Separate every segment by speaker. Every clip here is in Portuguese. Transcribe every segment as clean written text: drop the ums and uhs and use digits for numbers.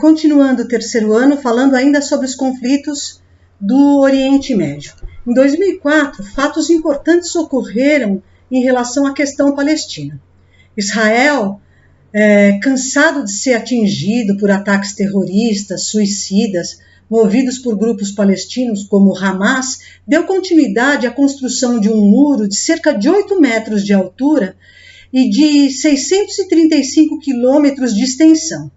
Speaker 1: Continuando o terceiro ano, falando ainda sobre os conflitos do Oriente Médio. Em 2004, fatos importantes ocorreram em relação à questão palestina. Israel, cansado de ser atingido por ataques terroristas, suicidas, movidos por grupos palestinos como o Hamas, deu continuidade à construção de um muro de cerca de 8 metros de altura e de 635 quilômetros de extensão.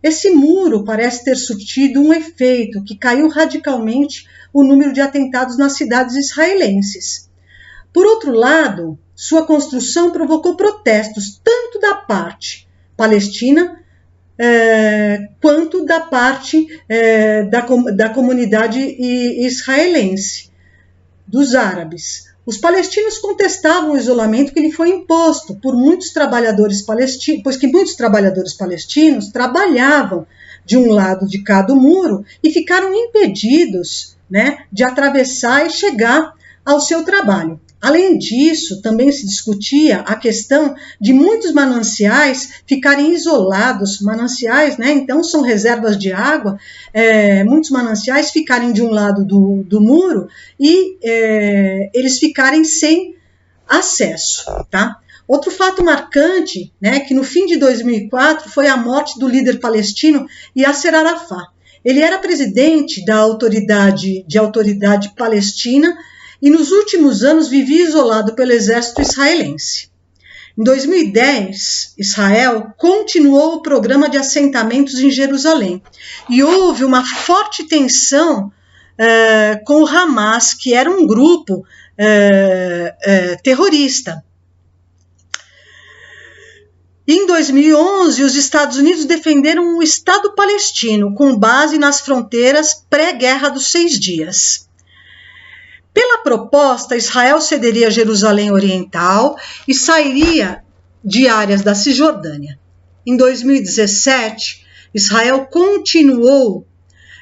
Speaker 1: Esse muro parece ter surtido um efeito que caiu radicalmente o número de atentados nas cidades israelenses. Por outro lado, sua construção provocou protestos tanto da parte palestina quanto da parte da comunidade israelense, dos árabes. Os palestinos contestavam o isolamento que lhe foi imposto por muitos trabalhadores palestinos, pois que muitos trabalhadores palestinos trabalhavam de um lado de cada muro e ficaram impedidos, de atravessar e chegar ao seu trabalho. Além disso, também se discutia a questão de muitos mananciais ficarem isolados, mananciais, então são reservas de água, muitos mananciais ficarem de um lado do muro e eles ficarem sem acesso, tá? Outro fato marcante, que no fim de 2004 foi a morte do líder palestino Yasser Arafat. Ele era presidente da autoridade palestina e nos últimos anos vivia isolado pelo exército israelense. Em 2010, Israel continuou o programa de assentamentos em Jerusalém e houve uma forte tensão com o Hamas, que era um grupo terrorista. Em 2011, os Estados Unidos defenderam o Estado palestino com base nas fronteiras pré-guerra dos 6 dias. Pela proposta, Israel cederia Jerusalém Oriental e sairia de áreas da Cisjordânia. Em 2017, Israel continuou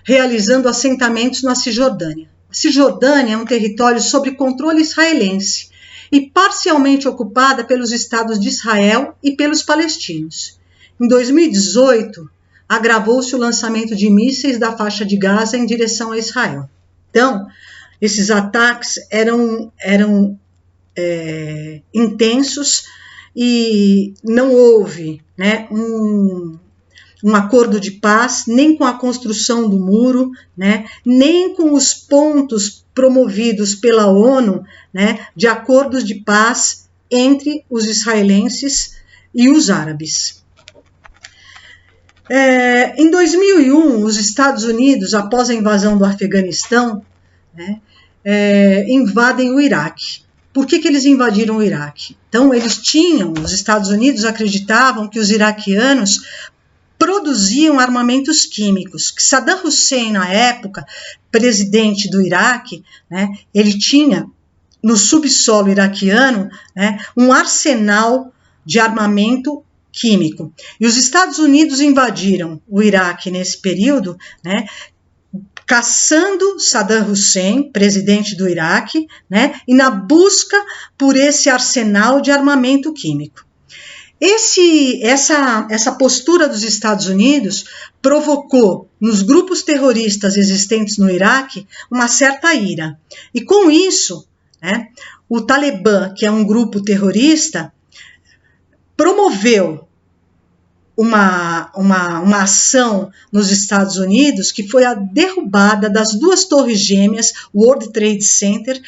Speaker 1: realizando assentamentos na Cisjordânia. A Cisjordânia é um território sob controle israelense e parcialmente ocupada pelos estados de Israel e pelos palestinos. Em 2018, agravou-se o lançamento de mísseis da faixa de Gaza em direção a Israel. Então, esses ataques eram intensos e não houve um acordo de paz, nem com a construção do muro, nem com os pontos promovidos pela ONU, de acordos de paz entre os israelenses e os árabes. Em 2001, os Estados Unidos, após a invasão do Afeganistão, invadem o Iraque. Por que eles invadiram o Iraque? Então, os Estados Unidos acreditavam que os iraquianos produziam armamentos químicos, que Saddam Hussein, na época, presidente do Iraque, ele tinha no subsolo iraquiano um arsenal de armamento químico. E os Estados Unidos invadiram o Iraque nesse período, caçando Saddam Hussein, presidente do Iraque, e na busca por esse arsenal de armamento químico. Essa postura dos Estados Unidos provocou nos grupos terroristas existentes no Iraque uma certa ira. E com isso, o Talibã, que é um grupo terrorista, promoveu uma ação nos Estados Unidos que foi a derrubada das 2 torres gêmeas, World Trade Center,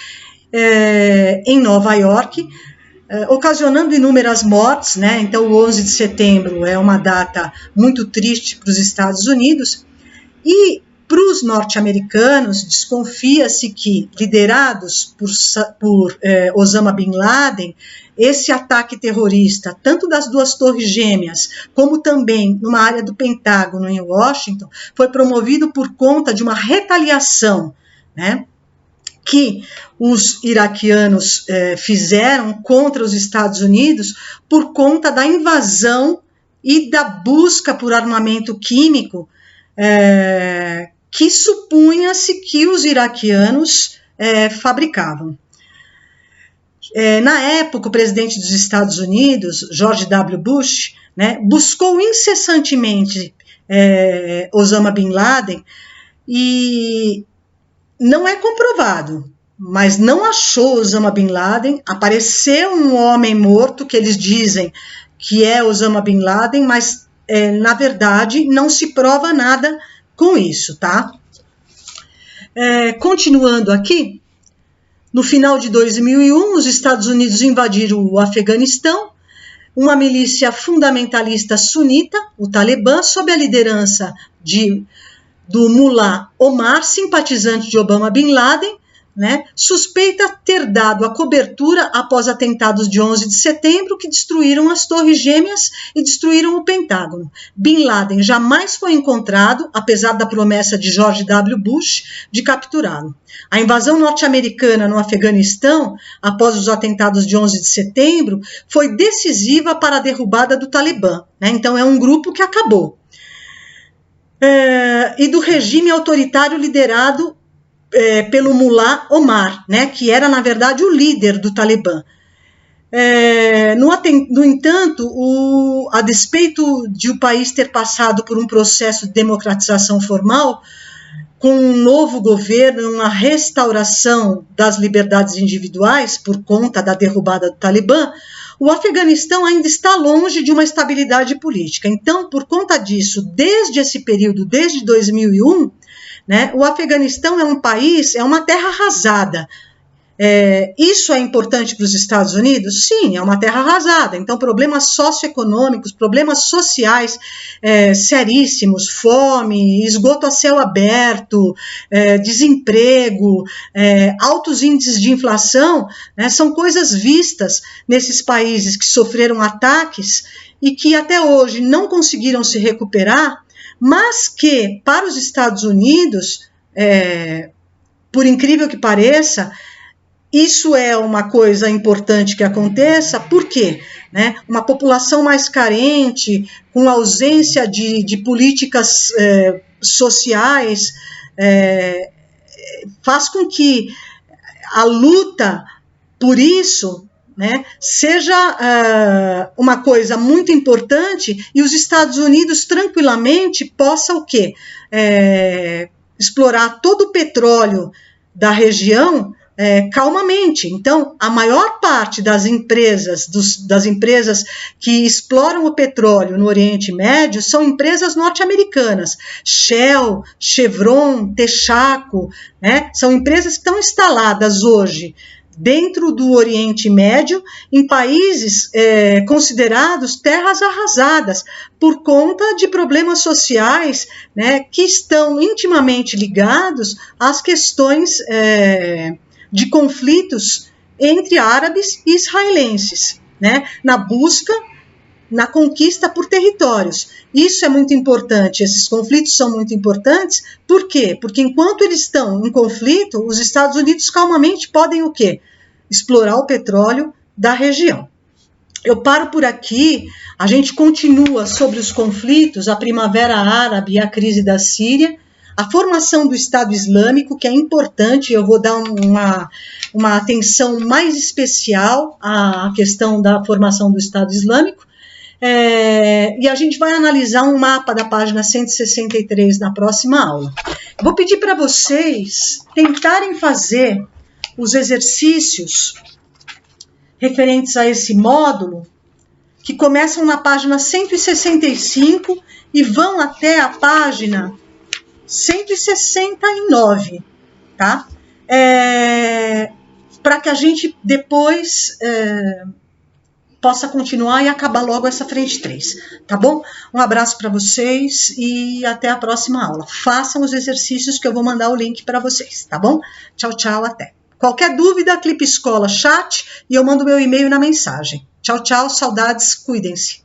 Speaker 1: em Nova York, ocasionando inúmeras mortes, Então, o 11 de setembro é uma data muito triste para os Estados Unidos, e para os norte-americanos, desconfia-se que, liderados por Osama Bin Laden, esse ataque terrorista, tanto das 2 torres gêmeas, como também numa área do Pentágono em Washington, foi promovido por conta de uma retaliação, que os iraquianos fizeram contra os Estados Unidos por conta da invasão e da busca por armamento químico que supunha-se que os iraquianos fabricavam. Na época, o presidente dos Estados Unidos, George W. Bush, buscou incessantemente Osama Bin Laden, e não é comprovado, mas não achou Osama Bin Laden. Apareceu um homem morto que eles dizem que é Osama Bin Laden, mas na verdade não se prova nada com isso, tá? Continuando aqui, no final de 2001, os Estados Unidos invadiram o Afeganistão. Uma milícia fundamentalista sunita, o Talibã, sob a liderança do Mullah Omar, simpatizante de Osama Bin Laden, né, suspeita ter dado a cobertura após atentados de 11 de setembro que destruíram as Torres Gêmeas e destruíram o Pentágono. Bin Laden jamais foi encontrado, apesar da promessa de George W. Bush de capturá-lo. A invasão norte-americana no Afeganistão, após os atentados de 11 de setembro, foi decisiva para a derrubada do Talibã, né? Então é um grupo que acabou. E do regime autoritário liderado pelo Mullah Omar, né, que era, na verdade, o líder do Talibã. No entanto, a despeito de o país ter passado por um processo de democratização formal, com um novo governo, uma restauração das liberdades individuais por conta da derrubada do Talibã, o Afeganistão ainda está longe de uma estabilidade política. Então, por conta disso, desde esse período, desde 2001, né, o Afeganistão é um país, é uma terra arrasada. Isso é importante para os Estados Unidos? Sim, é uma terra arrasada. Então, problemas socioeconômicos, problemas sociais seríssimos, fome, esgoto a céu aberto, desemprego, altos índices de inflação, né, são coisas vistas nesses países que sofreram ataques e que até hoje não conseguiram se recuperar, mas que, para os Estados Unidos, por incrível que pareça, isso é uma coisa importante que aconteça. Por quê? Né? Uma população mais carente, com ausência de políticas sociais, faz com que a luta por isso, né, seja uma coisa muito importante, e os Estados Unidos tranquilamente possam o quê? Explorar todo o petróleo da região calmamente. Então, a maior parte das empresas que exploram o petróleo no Oriente Médio são empresas norte-americanas. Shell, Chevron, Texaco, né, são empresas que estão instaladas hoje dentro do Oriente Médio, em países considerados terras arrasadas, por conta de problemas sociais, né, que estão intimamente ligados às questões de conflitos entre árabes e israelenses, né, na conquista por territórios. Isso é muito importante, esses conflitos são muito importantes. Por quê? Porque enquanto eles estão em conflito, os Estados Unidos calmamente podem o quê? Explorar o petróleo da região. Eu paro por aqui, a gente continua sobre os conflitos, a Primavera Árabe e a crise da Síria, a formação do Estado Islâmico, que é importante. Eu vou dar uma atenção mais especial à questão da formação do Estado Islâmico, e a gente vai analisar um mapa da página 163 na próxima aula. Eu vou pedir para vocês tentarem fazer os exercícios referentes a esse módulo, que começam na página 165 e vão até a página 169, tá? Para que a gente depois possa continuar e acabar logo essa frente 3, tá bom? Um abraço para vocês e até a próxima aula. Façam os exercícios que eu vou mandar o link para vocês, tá bom? Tchau, tchau, até. Qualquer dúvida, Clipe Escola, chat, e eu mando meu e-mail na mensagem. Tchau, tchau, saudades, cuidem-se.